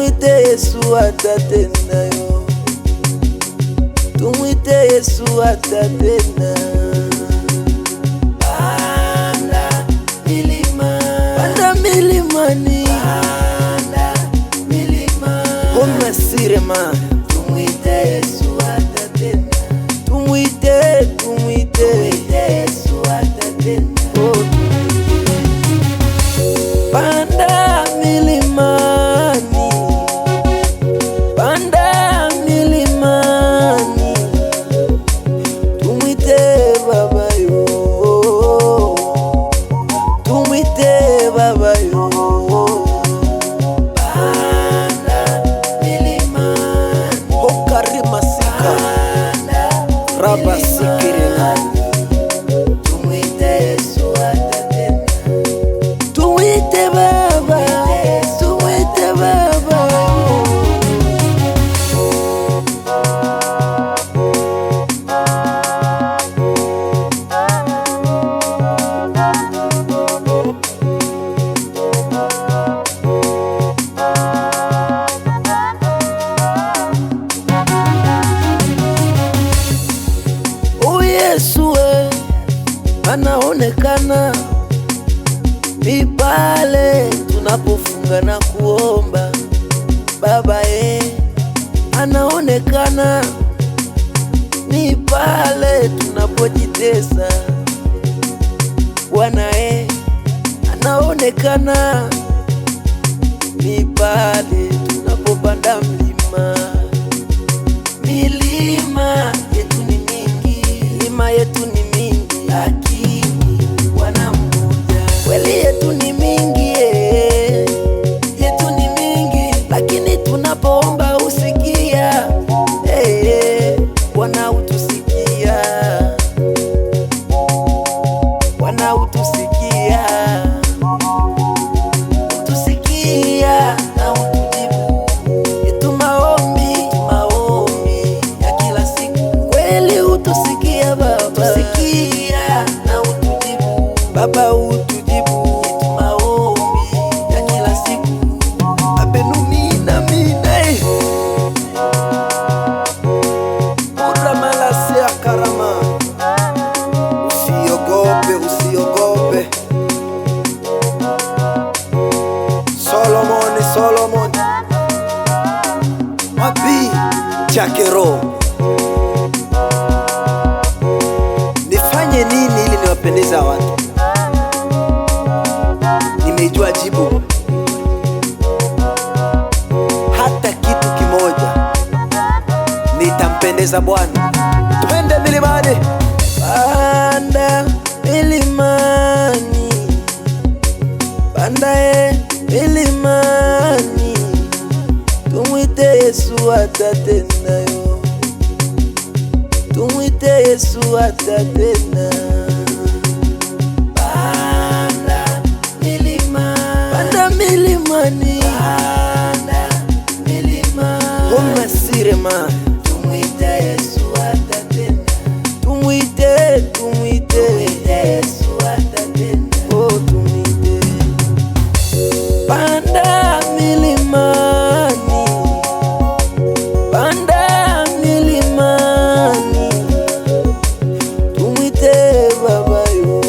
Tumwite Yesu atatenda yo, tumwite Yesu atatenda. Panda milima, panda milimani, panda milima, koma sirema. Tumwite Yesu atatenda, tumwite, tumwite Yesu atatenda. Panda milimani, panda milimani, tumwite Baba yo, tumwite Baba yo. Panda milimani, hokari masika, raba sikirina. Tumwite Yesu atatenda, tumwite Baba, tumwite Baba. Yesu anaonekana ni pale tunapofunga na kuomba. Baba anaonekana ni pale tunapojitesa. Bwana anaonekana ni pale tunapopanda mlima. Milima yetu ni mingi, milima yetu ni mingi, lakini Bwana mmoja. Kweli yetu ni mingi, yetu ni mingi, lakini tunapoomba usikia. Bwana utusikia, Bwana utusikia, utusikia na utujibu yetu maombi, maombi ya kila siku. Kweli utusikia Baba, utusikia na utujibu Baba, utujibu yetu maombi ya kila siku. Abenumina mina ura malase ya karama. Usiogope, usiogope. Solomon, Solomon wapi chakero. Nifanye nini ili niwapendeza watu? Nimejua jibu, hata kitu kimoja nitampendeza Bwana. Twende milimani, panda milimani, panda milimani, tumwite Yesu atatenda yo, tumwite Yesu atatenda. Panda milimani, panda milimani, panda milimani, koma sirema. Tumwite Yesu atatenda, tumwite, tumwite Yesu atatenda. Oh, tumwite. Panda milimani, panda milimani, tumwite Baba yo,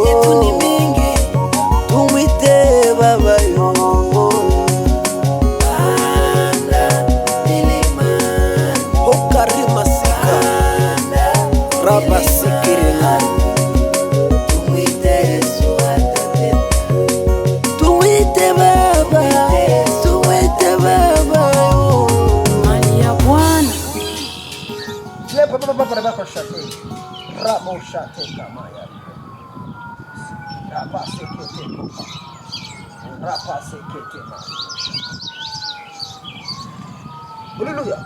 yetu ni mingi, tumwite Baba yo. Panda milimani, hokari masika, raba sikirina. Tumwite Yesu atatenda, tumwite Baba, tumwite Baba yo. Mali ya Bwana. Lepa baba para baba shate. Ramo shate kama ya. Rapa sekete. Rapa sekete. Haleluya.